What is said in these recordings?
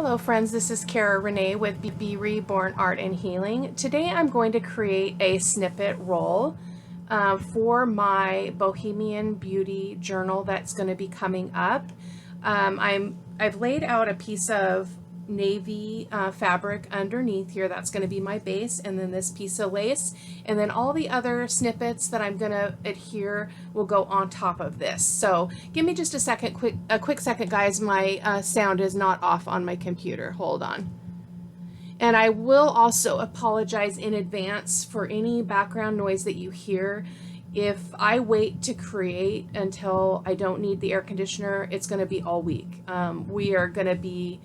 Hello friends, this is Cara-Renee with B.Reborn Art and Healing. Today I'm going to create a snippet roll for my Bohemian Beauty Journal that's going to be coming up. I've laid out a piece of navy fabric underneath here. That's going to be my base, and then this piece of lace, and then all the other snippets that I'm going to adhere will go on top of this. So give me just a second, quick second, guys. My sound is not off on my computer. Hold on. And I will also apologize in advance for any background noise that you hear. If I wait to create until I don't need the air conditioner, it's going to be all week. We are going to be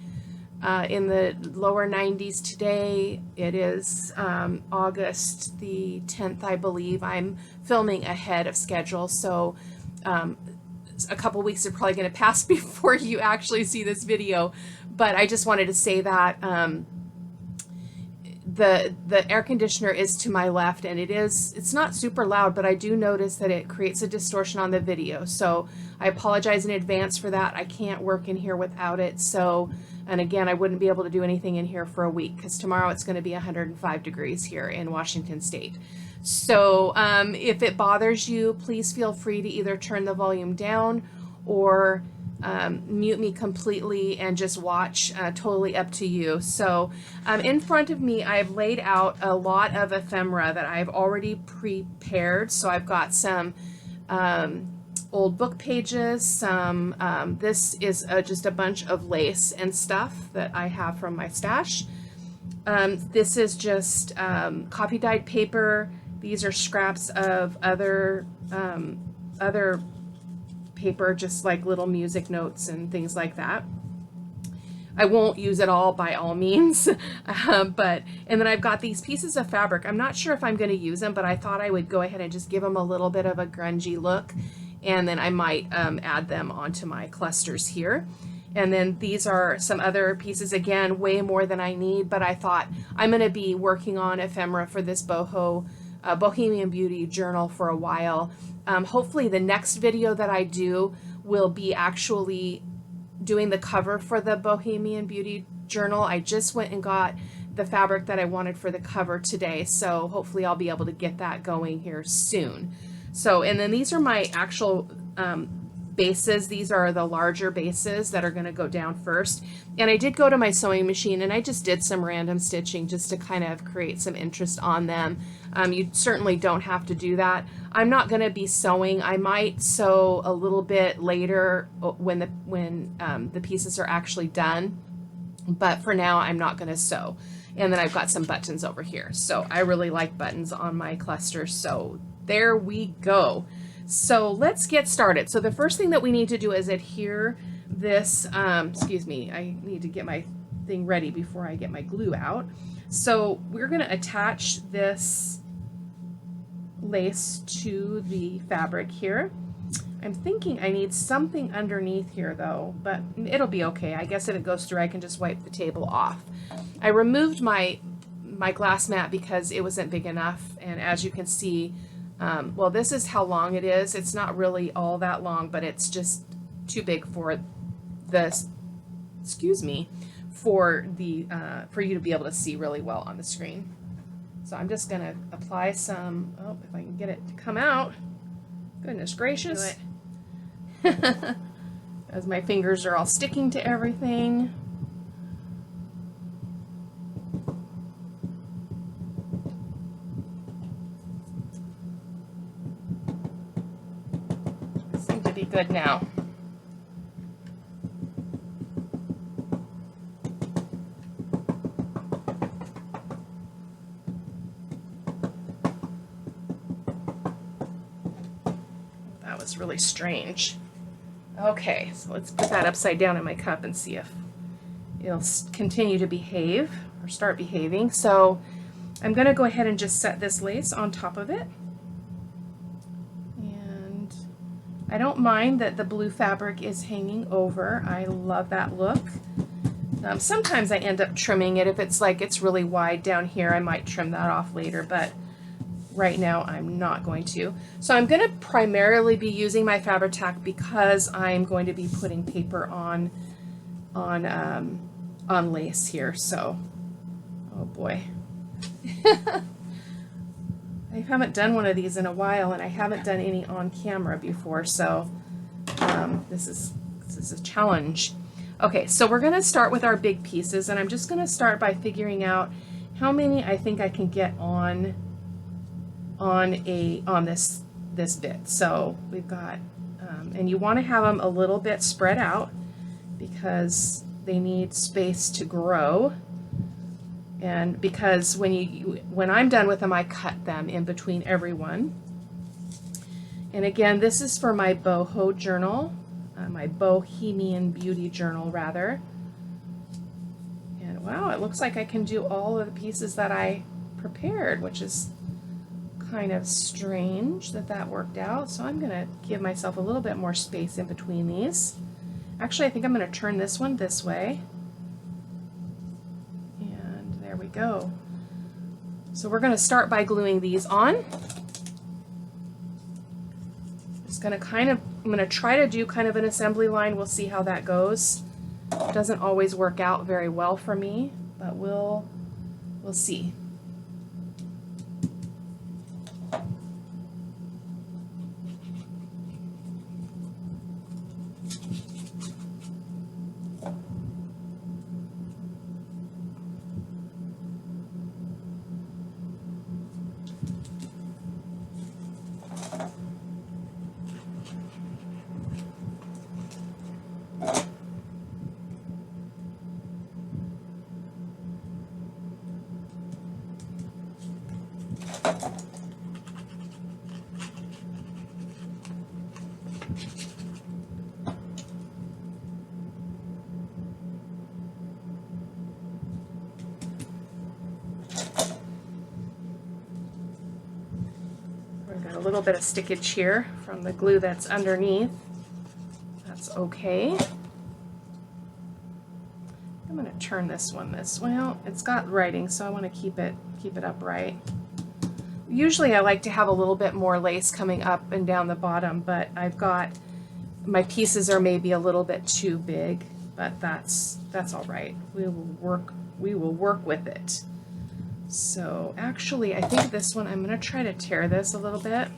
in the lower 90s today. It is August the 10th, I believe. I'm filming ahead of schedule, so a couple weeks are probably going to pass before you actually see this video. But I just wanted to say that the air conditioner is to my left, and it's not super loud, but I do notice that it creates a distortion on the video. So I apologize in advance for that. I can't work in here without it. So, and again, I wouldn't be able to do anything in here for a week because tomorrow it's going to be 105 degrees here in Washington State. So if it bothers you, please feel free to either turn the volume down or mute me completely and just watch, totally up to you. So in front of me, I've laid out a lot of ephemera that I've already prepared. So I've got some old book pages, some, this is just a bunch of lace and stuff that I have from my stash. This is just copy dyed paper. These are scraps of other paper, just like little music notes and things like that. I won't use it all by all means, and then I've got these pieces of fabric. I'm not sure if I'm going to use them, but I thought I would go ahead and just give them a little bit of a grungy look, and then I might add them onto my clusters here. And then these are some other pieces, again, way more than I need, but I thought I'm going to be working on ephemera for this Bohemian Beauty Journal for a while. Hopefully the next video that I do will be actually doing the cover for the Bohemian Beauty Journal. I just went and got the fabric that I wanted for the cover today, so hopefully I'll be able to get that going here soon. So, and then these are my actual bases. These are the larger bases that are going to go down first. And I did go to my sewing machine and I just did some random stitching just to kind of create some interest on them. You certainly don't have to do that. I'm not going to be sewing. I might sew a little bit later when the pieces are actually done, but for now I'm not going to sew. And then I've got some buttons over here. So I really like buttons on my cluster. So there we go. So let's get started. So the first thing that we need to do is adhere this, excuse me, I need to get my thing ready before I get my glue out. So we're going to attach this lace to the fabric here. I'm thinking I need something underneath here though, but it'll be okay. I guess if it goes through, I can just wipe the table off. I removed my glass mat because it wasn't big enough, and as you can see, well, this is how long it is. It's not really all that long, but it's just too big for this, excuse me, for you to be able to see really well on the screen. So I'm just going to apply some, oh, if I can get it to come out. Goodness gracious. As my fingers are all sticking to everything. Seem to be good now. That was really strange. Okay, so let's put that upside down in my cup and see if it'll continue to behave or start behaving. So I'm going to go ahead and just set this lace on top of it. And I don't mind that the blue fabric is hanging over. I love that look. Sometimes I end up trimming it. If it's like it's really wide down here, I might trim that off later, but right now I'm not going to. So I'm going to primarily be using my Fabri-Tac because I'm going to be putting paper on on lace here, so, oh boy. I haven't done one of these in a while, and I haven't done any on camera before, so this is a challenge. Okay, so we're going to start with our big pieces, and I'm just going to start by figuring out how many I think I can get on this bit. So we've got, and you want to have them a little bit spread out because they need space to grow. And because when I'm done with them, I cut them in between every one. And again, this is for my Boho journal, my Bohemian Beauty Journal rather. And wow, it looks like I can do all of the pieces that I prepared, which is kind of strange that worked out. So I'm going to give myself a little bit more space in between these. Actually, I think I'm going to turn this one this way. There we go. So we're going to start by gluing these on. Just going to I'm going to try to do kind of an assembly line. We'll see how that goes. It doesn't always work out very well for me, but we'll see. A little bit of stickage here from the glue that's underneath. That's okay. I'm going to turn this one this way. Well, it's got writing, so I want to keep it upright. Usually I like to have a little bit more lace coming up and down the bottom, but I've got my pieces are maybe a little bit too big, but that's all right. We will work with it. So actually, I think this one, I'm going to try to tear this a little bit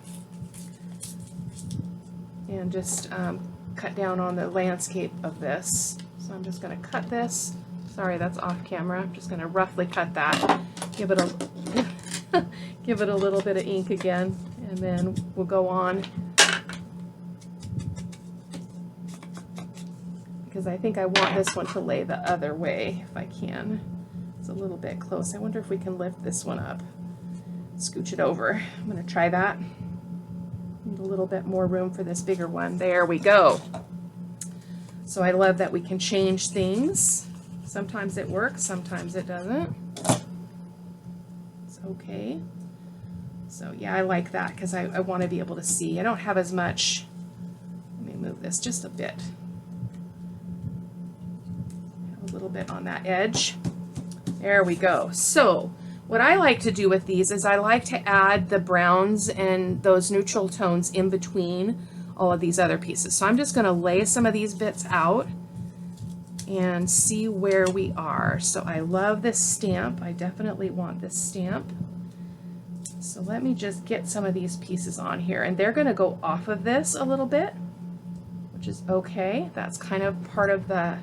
and just cut down on the landscape of this. So I'm just going to cut this. Sorry, that's off camera. I'm just going to roughly cut that. Give it a little bit of ink again, and then we'll go on. Because I think I want this one to lay the other way if I can. It's a little bit close. I wonder if we can lift this one up. Scooch it over. I'm going to try that. Need a little bit more room for this bigger one. There we go. So I love that we can change things. Sometimes it works, sometimes it doesn't. It's okay. So yeah, I like that because I want to be able to see. I don't have as much. Let me move this just a bit. A little bit on that edge. There we go. So what I like to do with these is I like to add the browns and those neutral tones in between all of these other pieces. So I'm just going to lay some of these bits out and see where we are. So I love this stamp. I definitely want this stamp. So let me just get some of these pieces on here, and they're going to go off of this a little bit, which is okay. That's kind of part of the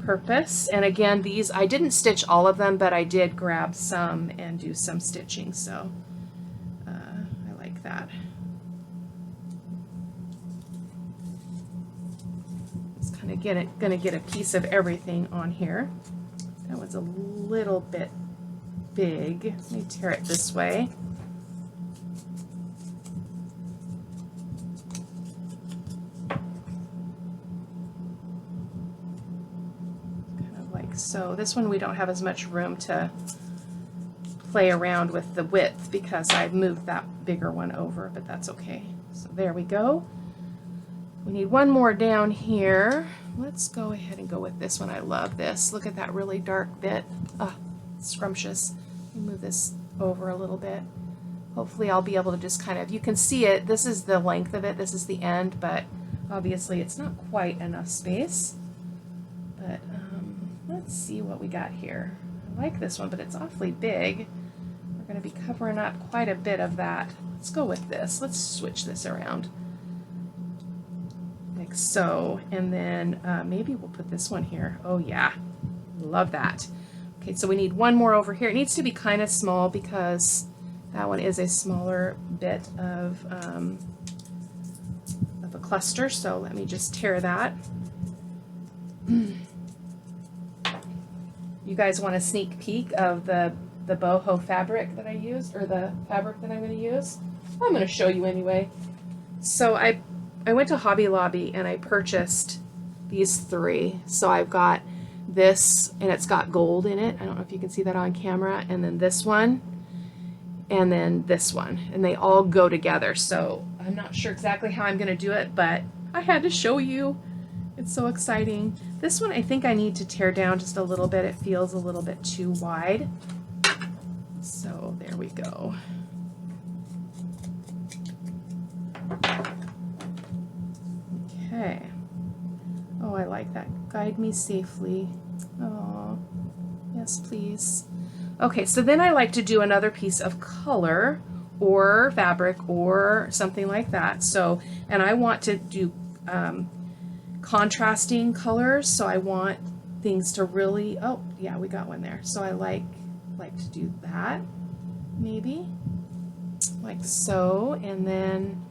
purpose. And again, these, I didn't stitch all of them, but I did grab some and do some stitching, so I like that. Just kind of gonna get a piece of everything on here. That was a little bit big. Let me tear it this way. So this one we don't have as much room to play around with the width because I've moved that bigger one over, but that's okay. So there we go. We need one more down here. Let's go ahead and go with this one. I love this. Look at that really dark bit. Ah, scrumptious. Let me move this over a little bit. Hopefully I'll be able to just kind of, you can see it. This is the length of it. This is the end, but obviously it's not quite enough space. But let's see what we got here. I like this one, but it's awfully big. We're going to be covering up quite a bit of that. Let's go with this. Let's switch this around. Like so. And then maybe we'll put this one here. Oh yeah, love that. Okay, so we need one more over here. It needs to be kind of small because that one is a smaller bit of a cluster. So let me just tear that. You guys want a sneak peek of the Boho fabric that I used, or the fabric that I'm going to use? I'm going to show you anyway. So I went to Hobby Lobby and I purchased these 3. So I've got this, and it's got gold in it. I don't know if you can see that on camera. And then this one, and then this one, and they all go together. So I'm not sure exactly how I'm going to do it, but I had to show you. It's so exciting. This one I think I need to tear down just a little bit. It feels a little bit too wide. So there we go. Okay. Oh, I like that. Guide me safely. Oh, yes, please. Okay, so then I like to do another piece of color or fabric or something like that. So, and I want to do contrasting colors, so I want things to really, oh yeah, we got one there. So I like to do that, maybe like so. And then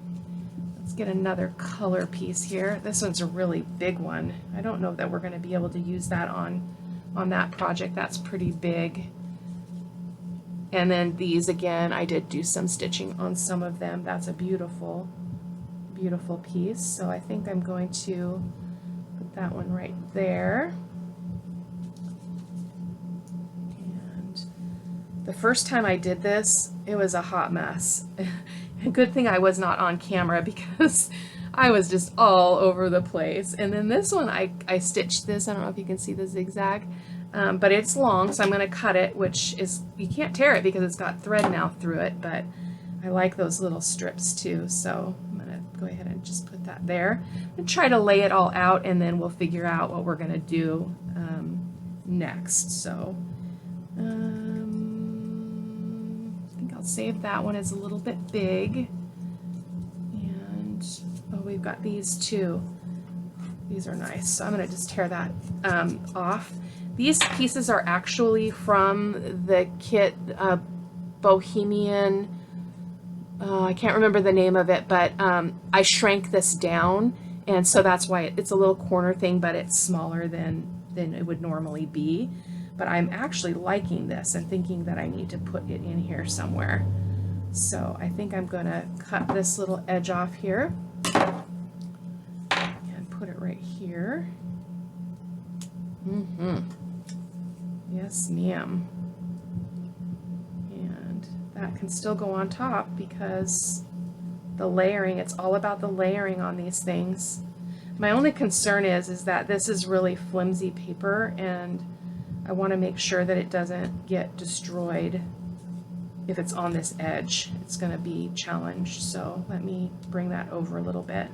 let's get another color piece here. This one's a really big one. I don't know that we're going to be able to use that on that project. That's pretty big. And then these, again, I did do some stitching on some of them. That's a beautiful, beautiful piece. So I think I'm going to put that one right there. And the first time I did this, it was a hot mess. Good thing I was not on camera because I was just all over the place. And then this one, I stitched this. I don't know if you can see the zigzag, but it's long, so I'm going to cut it, which is, you can't tear it because it's got thread now through it, but I like those little strips too. So I'm going to go ahead and just put that there and try to lay it all out, and then we'll figure out what we're going to do next. So I think I'll save that one. It's a little bit big. And oh, we've got these too. These are nice. So I'm going to just tear that off. These pieces are actually from the kit Bohemian, I can't remember the name of it, but I shrank this down, and so that's why it's a little corner thing, but it's smaller than it would normally be. But I'm actually liking this and thinking that I need to put it in here somewhere. So I think I'm going to cut this little edge off here and put it right here. Yes, ma'am. And that can still go on top because the layering, it's all about the layering on these things. My only concern is that this is really flimsy paper, and I want to make sure that it doesn't get destroyed if it's on this edge. It's going to be challenged. So let me bring that over a little bit,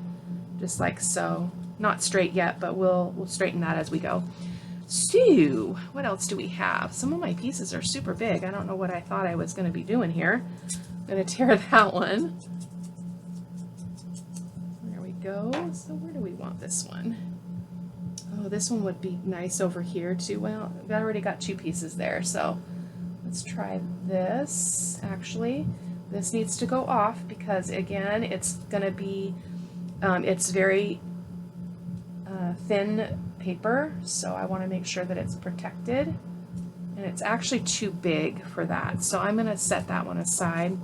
just like so. Not straight yet, but we'll straighten that as we go. So what else do we have? Some of my pieces are super big. I don't know what I thought I was going to be doing here. I'm going to tear that one. There we go. So where do we want this one? Oh, this one would be nice over here too. Well, I've already got 2 pieces there, so let's try this. Actually, this needs to go off because, again, it's going to be, it's very thin paper, so I want to make sure that it's protected, and it's actually too big for that, so I'm going to set that one aside.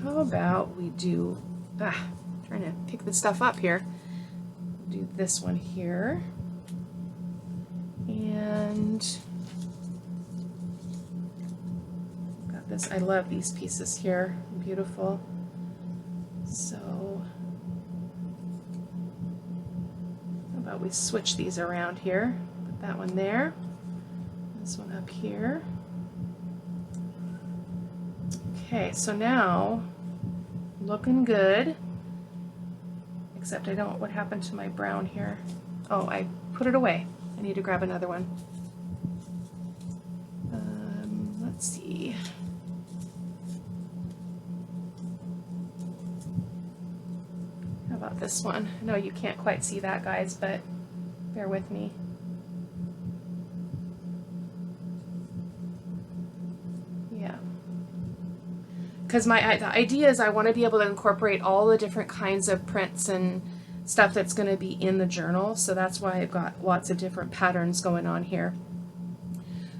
How about we do, trying to pick the stuff up here, do this one here, and got this. I love these pieces here, beautiful. So how about we switch these around here, put that one there, this one up here. Okay, so now looking good, except I don't, what happened to my brown here? Oh, I put it away. I need to grab another one. Let's see. How about this one? I know you can't quite see that, guys, but bear with me. Yeah. Because the idea is I want to be able to incorporate all the different kinds of prints and stuff that's going to be in the journal. So that's why I've got lots of different patterns going on here.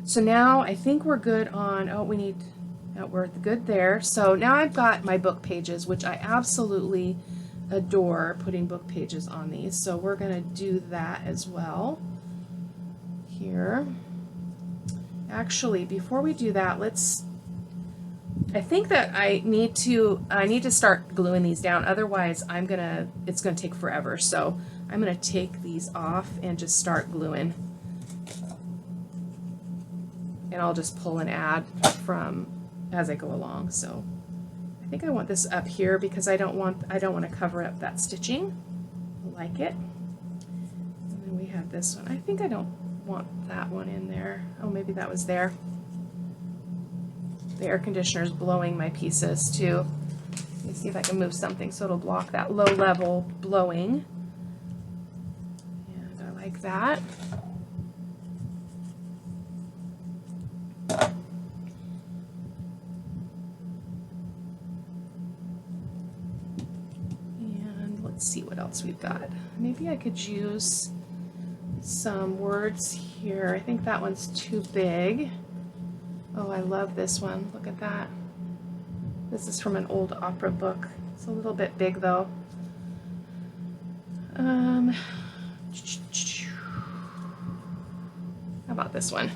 So now I think we're good on, we're good there. So now I've got my book pages, which I absolutely adore putting book pages on these. So we're going to do that as well here. Actually, before we do that, I think that I need to start gluing these down. Otherwise, it's gonna take forever. So I'm gonna take these off and just start gluing. And I'll just pull and add from as I go along. So I think I want this up here because I don't want to cover up that stitching. I like it. And then we have this one. I think I don't want that one in there. Oh, maybe that was there. The air conditioner is blowing my pieces too. Let me see if I can move something so it'll block that low level blowing. And I like that. And let's see what else we've got. Maybe I could use some words here. I think that one's too big. Oh, I love this one. Look at that. This is from an old opera book. It's a little bit big though. How about this one?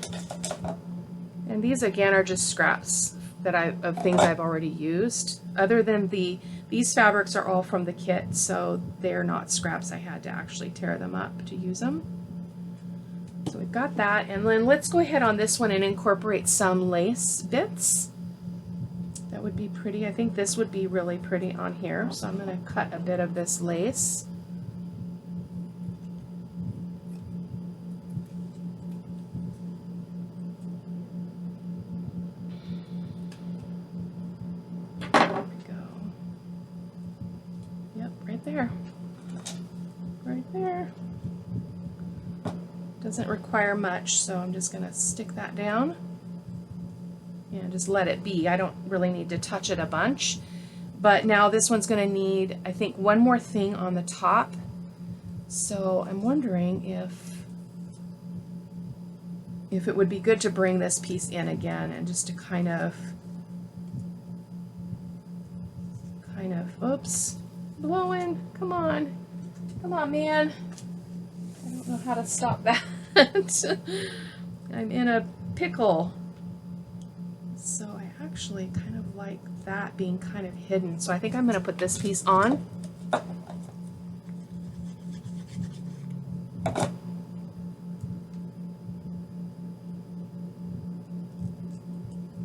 And these again are just scraps of things I've already used. Other than these fabrics are all from the kit, so they're not scraps. I had to actually tear them up to use them. So we've got that, and then let's go ahead on this one and incorporate some lace bits. That would be pretty. I think this would be really pretty on here, so I'm going to cut a bit of this lace. There we go. Yep, right there. Right there. Doesn't require much, so I'm just going to stick that down and just let it be. I don't really need to touch it a bunch. But now this one's going to need, I think, one more thing on the top. So I'm wondering if it would be good to bring this piece in again and just to kind of, oops, blowing. Come on, man. I don't know how to stop that. I'm in a pickle. So I actually kind of like that being kind of hidden. So I think I'm going to put this piece on.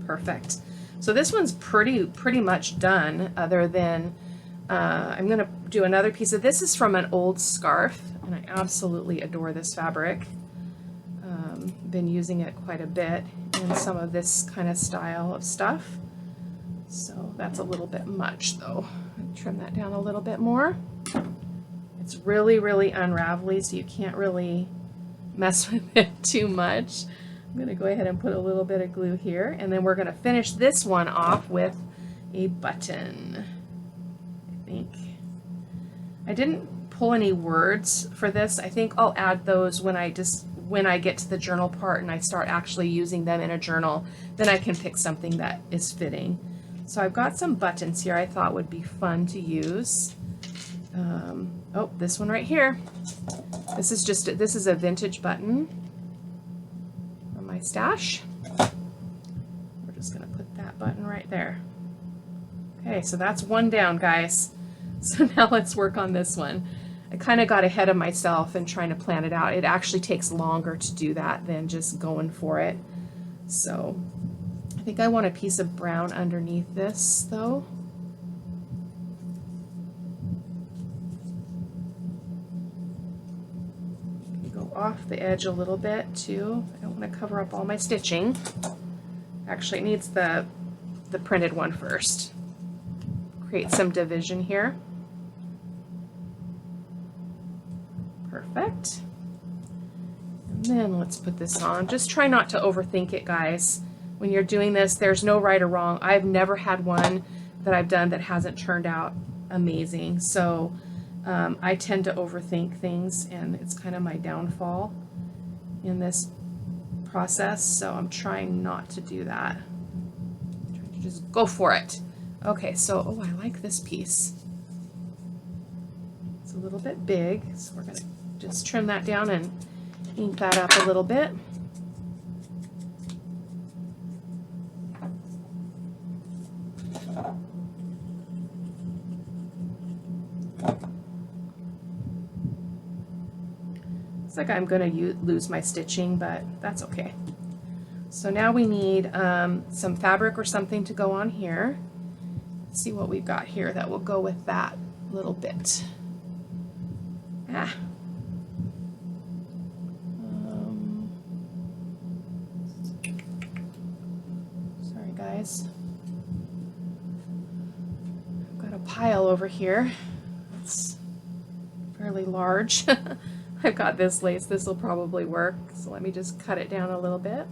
Perfect. So this one's pretty much done, other than I'm going to do another piece of this. Is from an old scarf, and I absolutely adore this fabric. Been using it quite a bit in some of this kind of style of stuff. So that's a little bit much though. Trim that down a little bit more. It's really, really unravelly, so you can't really mess with it too much. I'm going to go ahead and put a little bit of glue here, and then we're going to finish this one off with a button, I think. I didn't pull any words for this. I think I'll add those when I get to the journal part and I start actually using them in a journal. Then I can pick something that is fitting. So I've got some buttons here I thought would be fun to use. Oh, this one right here. This is a vintage button from my stash. We're just going to put that button right there. Okay, so that's one down, guys. So now let's work on this one. I kind of got ahead of myself and trying to plan it out. It actually takes longer to do that than just going for it. So I think I want a piece of brown underneath this though. Go off the edge a little bit too. I don't want to cover up all my stitching. Actually, it needs the printed one first. Create some division here. Perfect. And then let's put this on. Just try not to overthink it, guys. When you're doing this, there's no right or wrong. I've never had one that I've done that hasn't turned out amazing. So I tend to overthink things, and it's kind of my downfall in this process. So I'm trying not to do that. I'm trying to just go for it. Okay, so, oh, I like this piece. It's a little bit big, so we're gonna just trim that down and ink that up a little bit. Looks like I'm gonna lose my stitching, but that's okay. So now we need some fabric or something to go on here. Let's see what we've got here that will go with that little bit. Sorry guys. I've got a pile over here. It's fairly large. I've got this lace. This will probably work. So let me just cut it down a little bit.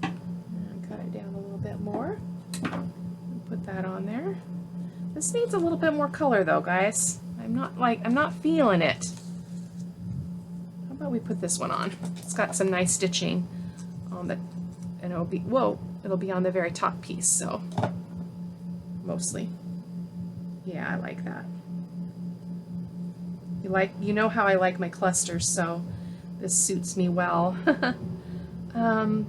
And cut it down a little bit more. Put that on there. This needs a little bit more color though, guys. I'm not feeling it. How about we put this one on? It's got some nice stitching on the, and it'll be, whoa, it'll be on the very top piece, so mostly. Yeah, I like that. You know how I like my clusters, so this suits me well.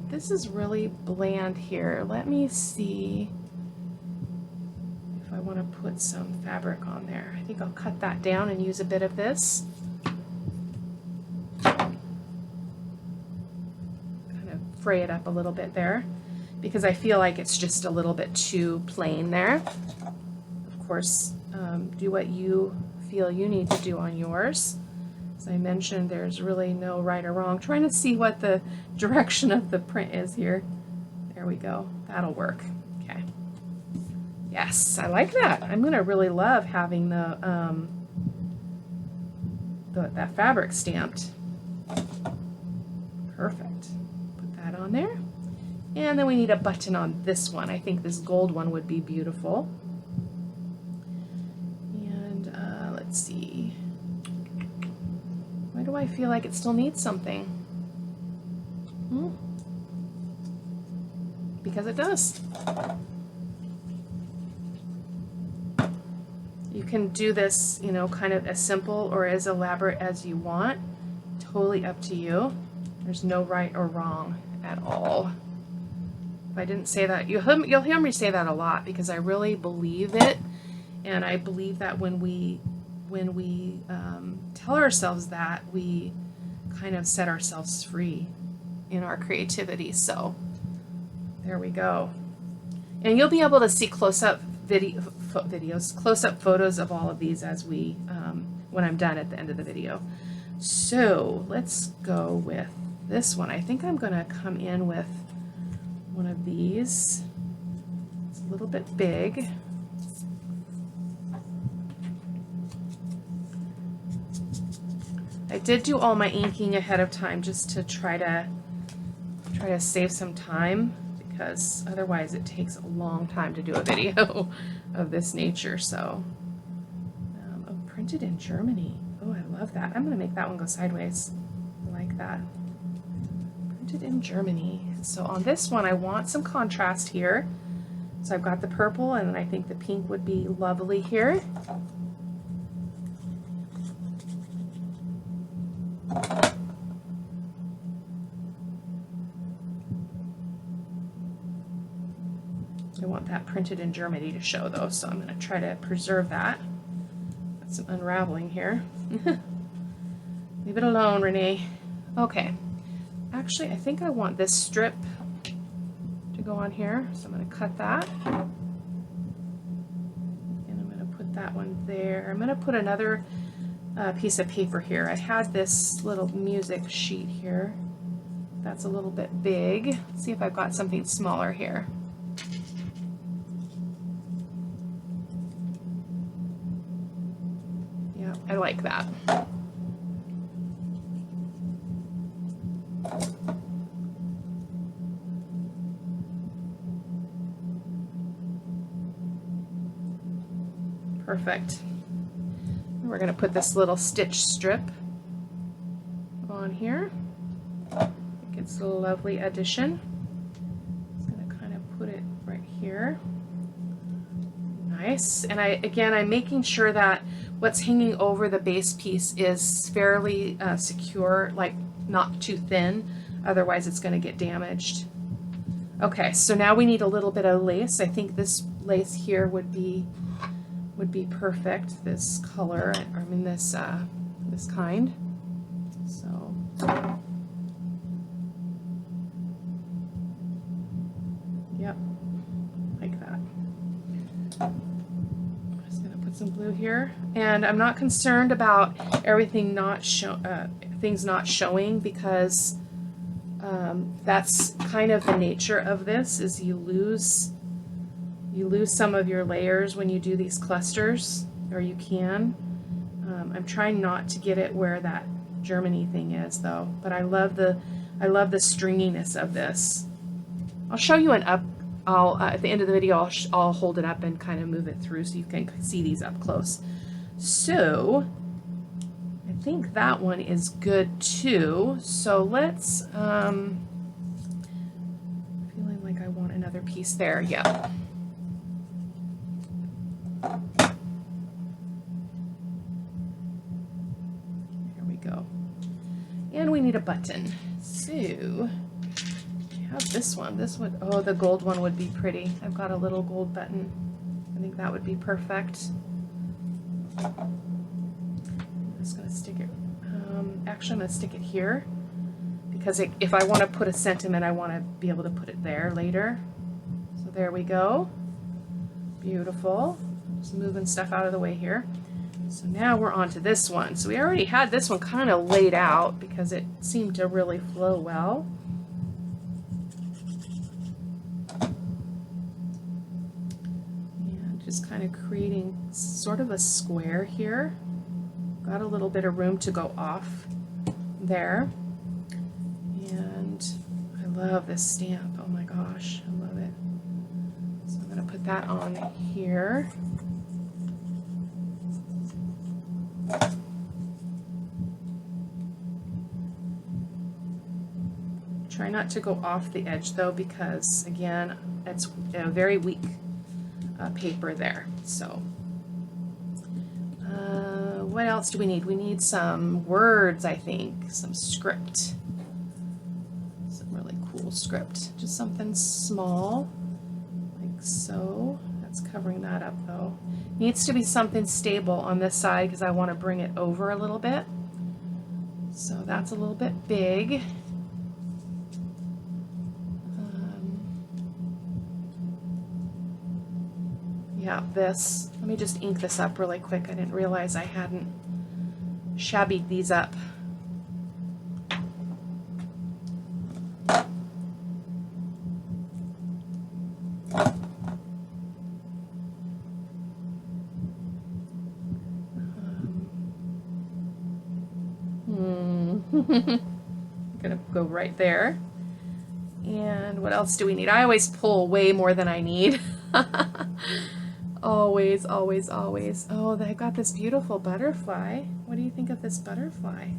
This is really bland here. Let me see if I want to put some fabric on there. I think I'll cut that down and use a bit of this. Kind of fray it up a little bit there, because I feel like it's just a little bit too plain there. Of course, do what you feel you need to do on yours. As I mentioned, there's really no right or wrong. Trying to see what the direction of the print is here. There we go. That'll work. Okay. Yes, I like that. I'm gonna really love having that fabric stamped. Perfect. Put that on there. And then we need a button on this one. I think this gold one would be beautiful. Let's see. Why do I feel like it still needs something? Because it does. You can do this, you know, kind of as simple or as elaborate as you want. Totally up to you. There's no right or wrong at all. If I didn't say that, you'll hear me say that a lot, because I really believe it, and I believe that when we tell ourselves that, we kind of set ourselves free in our creativity. So there we go. And you'll be able to see close-up close-up photos of all of these as we when I'm done at the end of the video. So let's go with this one. I think I'm gonna come in with one of these. It's a little bit big. I did do all my inking ahead of time just to try to save some time, because otherwise it takes a long time to do a video of this nature. So, oh, printed in Germany. Oh, I love that. I'm gonna make that one go sideways. I like that. Printed in Germany. So on this one, I want some contrast here. So I've got the purple, and I think the pink would be lovely here. I want that printed in Germany to show though, so I'm going to try to preserve that. Got some unraveling here. Leave it alone, Renee. Okay. Actually, I think I want this strip to go on here, so I'm going to cut that. And I'm going to put that one there. I'm going to put another piece of paper here. I had this little music sheet here. That's a little bit big. Let's see if I've got something smaller here. Yeah, I like that. Perfect. We're going to put this little stitch strip on here. I think it's a lovely addition. Just going to kind of put it right here. Nice. And I'm making sure that what's hanging over the base piece is fairly secure, like not too thin, otherwise it's going to get damaged. Okay, so now we need a little bit of lace. I think this lace here would be perfect. This color, I mean this this kind. So yep, like that. I'm just gonna put some blue here, and I'm not concerned about everything not things not showing, because that's kind of the nature of this, is you lose some of your layers when you do these clusters, or you can. I'm trying not to get it where that Germany thing is though, but I love the stringiness of this. I'll show you at the end of the video, I'll hold it up and kind of move it through so you can see these up close. So I think that one is good too. So let's, feeling like I want another piece there. Yeah. There we go. And we need a button. So I have this one. This would, oh, the gold one would be pretty. I've got a little gold button. I think that would be perfect. I'm just going to stick it, actually I'm going to stick it here, because if I want to put a sentiment, I want to be able to put it there later. So there we go. Beautiful. Just moving stuff out of the way here. So now we're on to this one. So we already had this one kind of laid out because it seemed to really flow well. And just kind of creating sort of a square here. Got a little bit of room to go off there. And I love this stamp. Oh my gosh, I love it. So I'm going to put that on here. Try not to go off the edge though, because again, it's a very weak paper there. So what else do we need? We need some words, I think, some script, some really cool script, just something small like so. That's covering that up though. Needs to be something stable on this side because I want to bring it over a little bit. So that's a little bit big. Yeah, this. Let me just ink this up really quick. I didn't realize I hadn't shabbied these up. I'm gonna go right there. And what else do we need? I always pull way more than I need. Always, always, always. Oh, they got this beautiful butterfly. What do you think of this butterfly?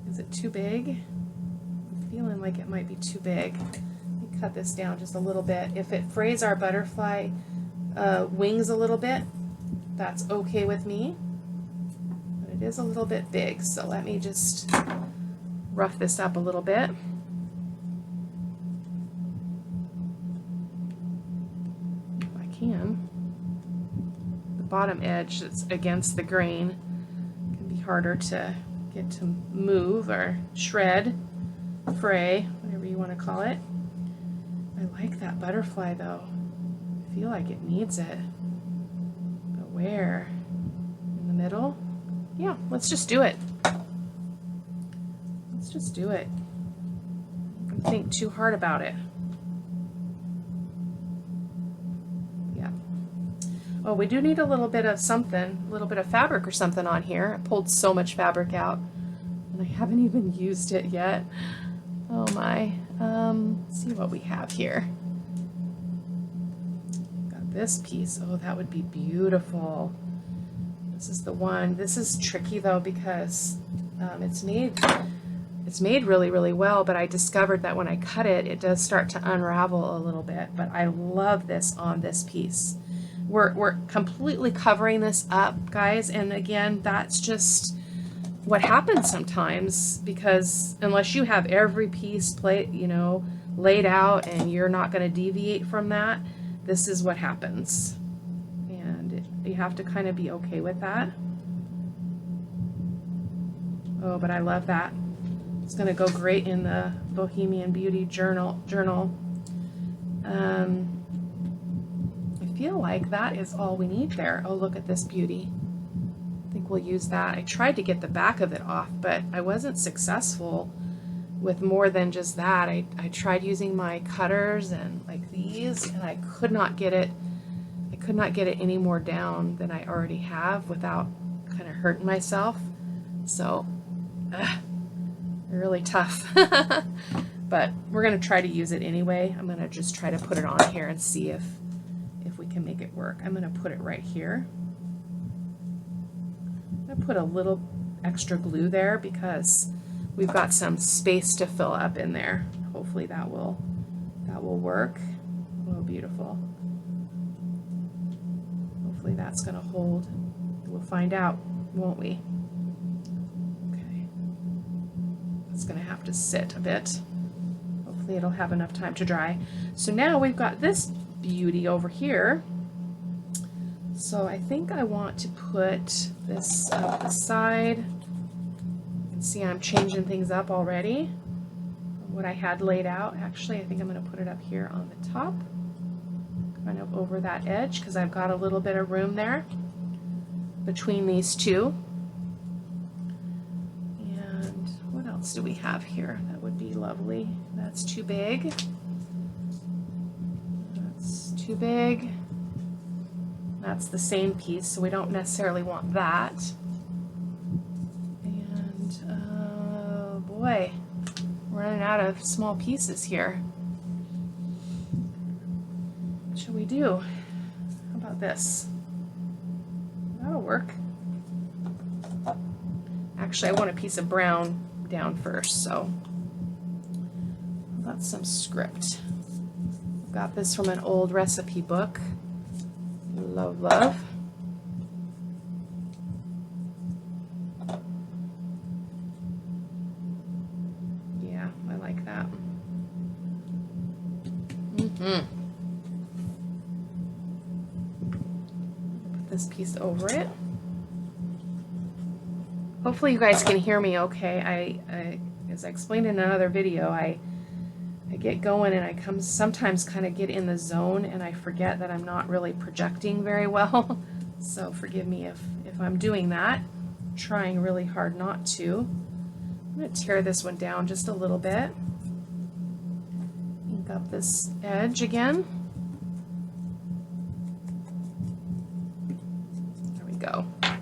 Is it too big? I'm feeling like it might be too big. Let me cut this down just a little bit. If it frays our butterfly wings a little bit, that's okay with me. But it is a little bit big, so let me just rough this up a little bit. If I can. The bottom edge that's against the grain can be harder to get to move or shred, fray, whatever you want to call it. I like that butterfly though. I feel like it needs it. But where? In the middle? Yeah, let's just do it. Let's just do it. Don't think too hard about it. Yeah. Oh, we do need a little bit of something, a little bit of fabric or something on here. I pulled so much fabric out and I haven't even used it yet. Oh my. Let's see what we have here. Got this piece. Oh, that would be beautiful. This is the one. This is tricky though because it's made really, really well, but I discovered that when I cut it, it does start to unravel a little bit, but I love this on this piece. We're completely covering this up, guys, and again, that's just what happens sometimes, because unless you have every piece laid out and you're not going to deviate from that, this is what happens. And you have to kind of be okay with that. Oh, but I love that. It's going to go great in the Bohemian Beauty Journal. I feel like that is all we need there. Oh, look at this beauty. I think we'll use that. I tried to get the back of it off, but I wasn't successful with more than just that. I tried using my cutters and like these, and I could not get it. I could not get it any more down than I already have without kind of hurting myself. So, really tough. But we're going to try to use it anyway. I'm going to just try to put it on here and see if we can make it work. I'm going to put it right here. I'm going to put a little extra glue there because we've got some space to fill up in there. Hopefully that will work. Oh, beautiful. Hopefully that's going to hold. We'll find out, won't we? Okay. It's going to have to sit a bit. Hopefully it'll have enough time to dry. So now we've got this beauty over here. So I think I want to put this up the side. You can see I'm changing things up already from what I had laid out. Actually, I think I'm going to put it up here on the top, kind of over that edge, because I've got a little bit of room there between these two. And what else do we have here? That would be lovely. That's too big. That's too big. That's the same piece, so we don't necessarily want that. And oh boy, we're running out of small pieces here. What should we do? How about this? That'll work. Actually, I want a piece of brown down first, so that's some script. I've got this from an old recipe book. Love, love. Yeah, I like that. Put this piece over it. Hopefully you guys can hear me okay. I as I explained in another video, I get going and I sometimes kind of get in the zone and I forget that I'm not really projecting very well. So forgive me if I'm doing that. I'm trying really hard not to. I'm going to tear this one down just a little bit. Ink up this edge again. There we go. I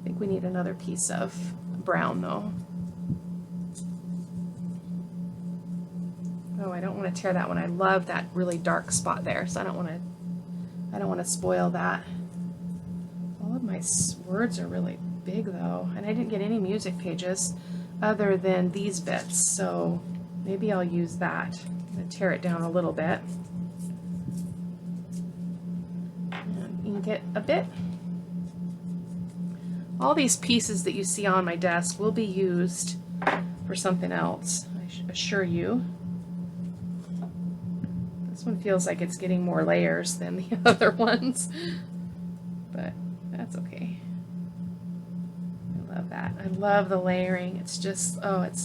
think we need another piece of brown though. Oh, I don't want to tear that one. I love that really dark spot there, so I don't want to spoil that. All of my words are really big though, and I didn't get any music pages other than these bits, so maybe I'll use that. I'm going to tear it down a little bit and ink it a bit. All these pieces that you see on my desk will be used for something else, I assure you. This one feels like it's getting more layers than the other ones, but that's okay. I love that. I love the layering. It's just, oh, it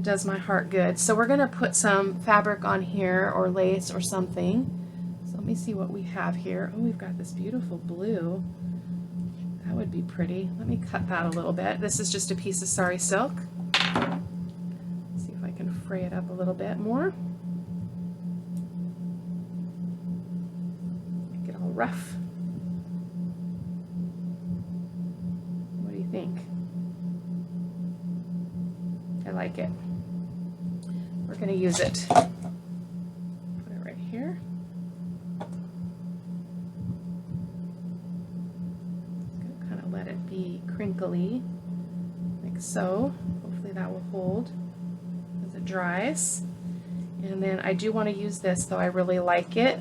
does my heart good. So we're going to put some fabric on here or lace or something. So let me see what we have here. Oh, we've got this beautiful blue. would be pretty. Let me cut that a little bit. This is just a piece of sari silk. Let's see if I can fray it up a little bit more. Make it all rough. What do you think? I like it. We're going to use it. Put it right here. Just going to kind of let it be crinkly, like so. Hopefully that will hold as it dries. And then I do want to use this, though I really like it.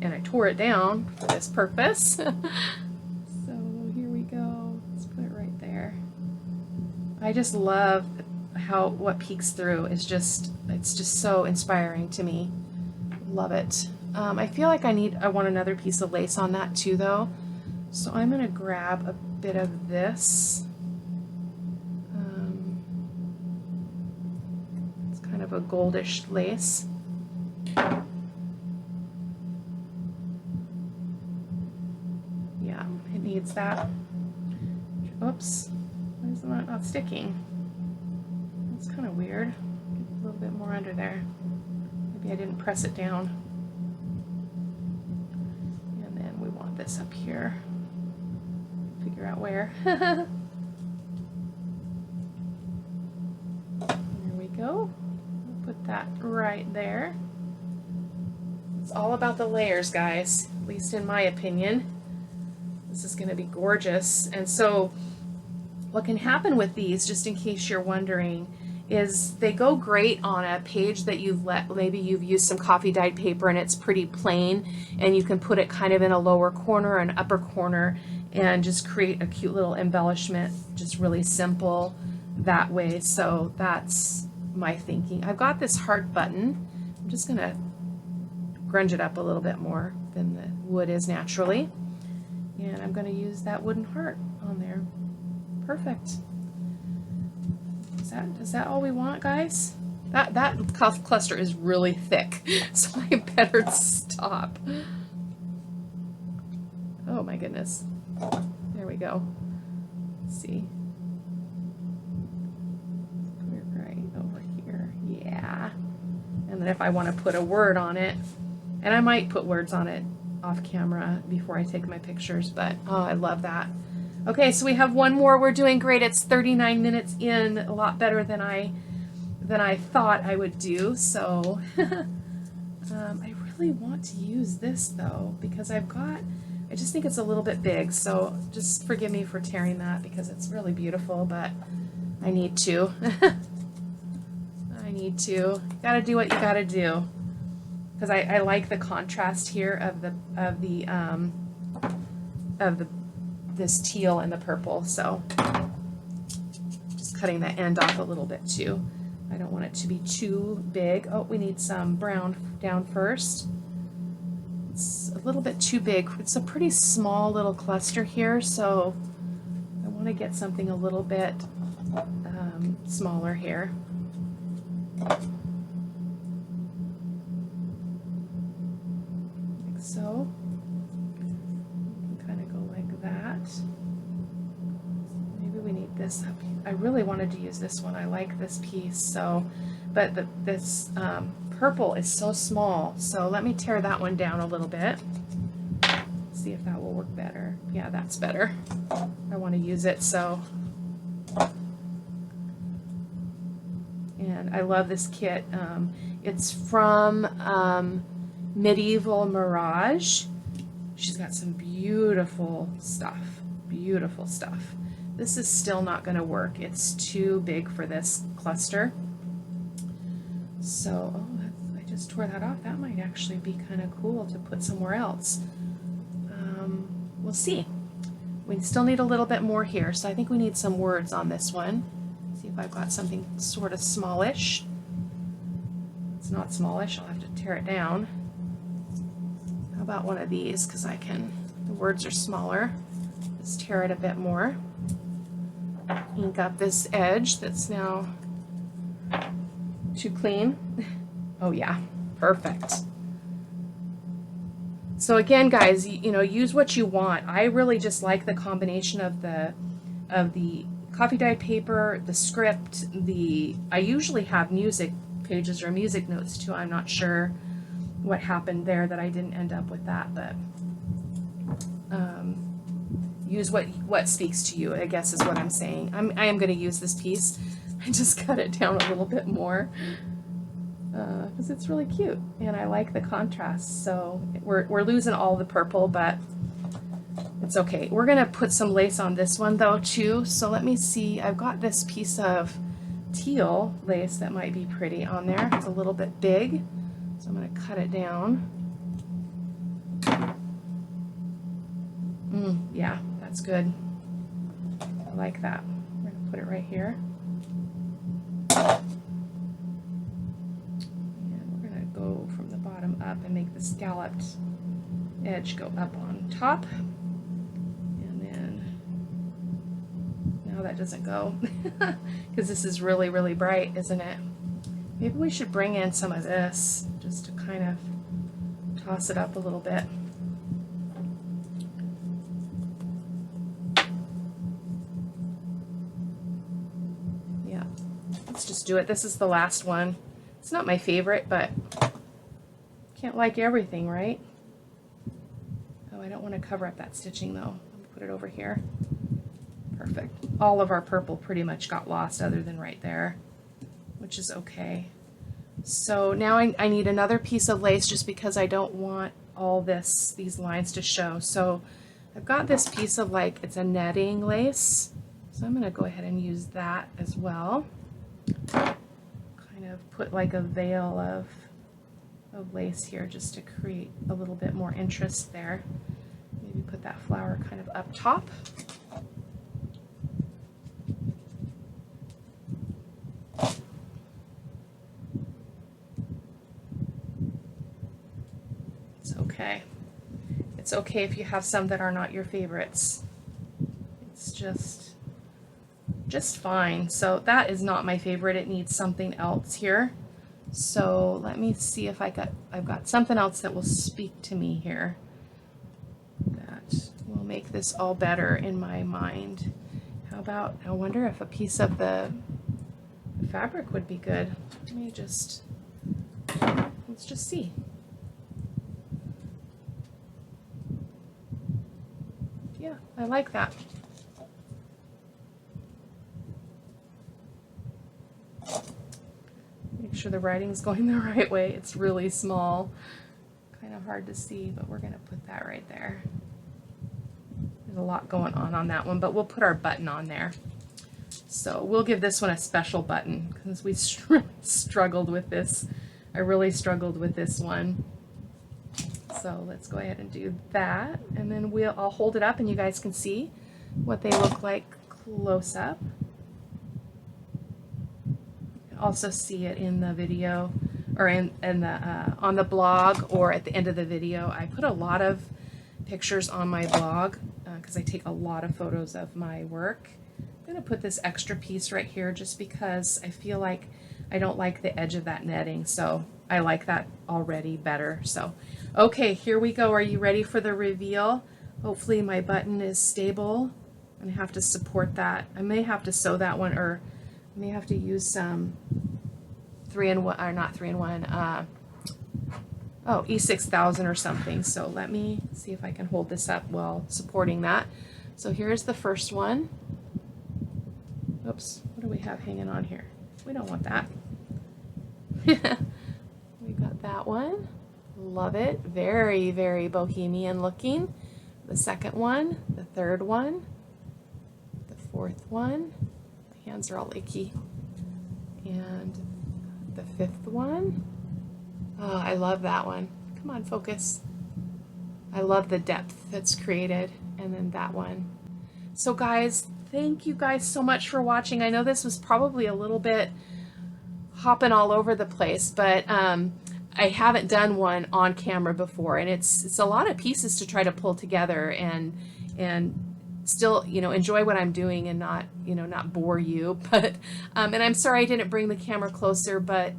And I tore it down for this purpose. So here we go. Let's put it right there. I just love how what peeks through is just, it's just so inspiring to me. Love it. I feel like I want another piece of lace on that too, though. So I'm going to grab a bit of this. It's kind of a goldish lace. Yeah, it needs that. Oops, why is that not sticking? That's kind of weird. A little bit more under there. Maybe I didn't press it down. And then we want this up here. Figure out where. There we go. We'll put that right there. It's all about the layers, guys, at least in my opinion. This is going to be gorgeous. And so what can happen with these, just in case you're wondering, is they go great on a page that maybe you've used some coffee dyed paper and it's pretty plain, and you can put it kind of in a lower corner or an upper corner and just create a cute little embellishment, just really simple that way. So that's my thinking. I've got this heart button. I'm just going to grunge it up a little bit more than the wood is naturally. And I'm going to use that wooden heart on there. Perfect. Is that all we want, guys? That cluster is really thick, so I better stop. Oh my goodness. There we go. Let's see. We're right over here. Yeah. And then if I want to put a word on it, and I might put words on it off camera before I take my pictures, but oh, I love that. Okay, so we have one more. We're doing great. It's 39 minutes in, a lot better than I thought I would do. So I really want to use this though, because I just think it's a little bit big. So just forgive me for tearing that because it's really beautiful, but I need to. I need to. Gotta do what you gotta do. Because I like the contrast here of this teal and the purple, so just cutting the end off a little bit too. I don't want it to be too big. Oh, we need some brown down first. It's a little bit too big. It's a pretty small little cluster here, so I want to get something a little bit smaller here. Like so. Maybe we need this up here. I really wanted to use this one. I like this piece, so, but this purple is so small, so let me tear that one down a little bit. See if that will work better. Yeah, that's better. I want to use it, so. And I love this kit. It's from Medieval Mirage. She's got some beautiful stuff. Beautiful stuff. This is still not going to work. It's too big for this cluster. So, oh, I just tore that off. That might actually be kind of cool to put somewhere else. We'll see. We still need a little bit more here, so I think we need some words on this one. See if I've got something sort of smallish. It's not smallish. I'll have to tear it down. How about one of these, because the words are smaller. Let's tear it a bit more. Ink up this edge that's now too clean. Oh yeah, perfect. So again, guys, you know, use what you want. I really just like the combination of the coffee dyed paper, the script, I usually have music pages or music notes too. I'm not sure what happened there that I didn't end up with that, but use what speaks to you, I guess is what I'm saying. I am going to use this piece. I just cut it down a little bit more because it's really cute and I like the contrast. So we're losing all the purple, but it's okay. We're going to put some lace on this one though too. So let me see. I've got this piece of teal lace that might be pretty on there. It's a little bit big, so I'm going to cut it down. Yeah, that's good. I like that. We're going to put it right here. And we're going to go from the bottom up and make the scalloped edge go up on top. And then, now that doesn't go because this is really, really bright, isn't it? Maybe we should bring in some of this just to kind of toss it up a little bit. Just do it. This is the last one. It's not my favorite, but can't like everything, right? Oh, I don't want to cover up that stitching though. Let me put it over here. Perfect. All of our purple pretty much got lost other than right there, which is okay. So now I need another piece of lace just because I don't want all these lines to show. So I've got this piece of it's a netting lace. So I'm going to go ahead and use that as well. Kind of put like a veil of lace here just to create a little bit more interest there. Maybe put that flower kind of up top. It's okay. It's okay if you have some that are not your favorites. It's just fine. So that is not my favorite. It needs something else here. So let me see if I've got something else that will speak to me here that will make this all better in my mind. How about, I wonder if a piece of the fabric would be good. Let's just see. Yeah, I like that. Make sure the writing's going the right way. It's really small, kind of hard to see, but we're going to put that right there. There's a lot going on that one, but we'll put our button on there. So we'll give this one a special button because we struggled with this. I really struggled with this one. So let's go ahead and do that, and then I'll hold it up and you guys can see what they look like close up. Also see it in the video or in the on the blog or at the end of the video. I put a lot of pictures on my blog because I take a lot of photos of my work. I'm going to put this extra piece right here just because I feel like I don't like the edge of that netting, so I like that already better. So okay, here we go. Are you ready for the reveal? Hopefully my button is stable. I'm going to have to support that. I may have to sew that one, or I may have to use some 3-in-1, or not 3-in-1, E6000 or something. So let me see if I can hold this up while supporting that. So here's the first one. Oops, what do we have hanging on here? We don't want that. We got that one. Love it. Very, very bohemian looking. The second one, the third one, the fourth one. My hands are all icky. And the fifth one. Oh, I love that one. Come on, focus. I love the depth that's created. And then that one. So guys, thank you guys so much for watching. I know this was probably a little bit hopping all over the place, but I haven't done one on camera before, and it's a lot of pieces to try to pull together and still, you know, enjoy what I'm doing and not, you know, not bore you. But and I'm sorry I didn't bring the camera closer, but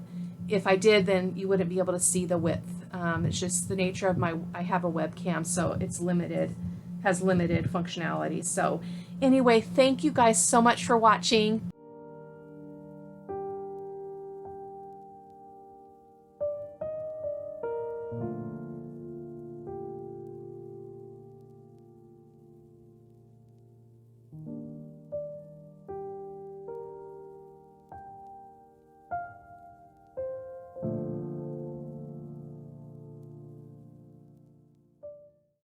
if I did, then you wouldn't be able to see the width. It's just the nature of I have a webcam, so it's limited, has limited functionality. So anyway, thank you guys so much for watching.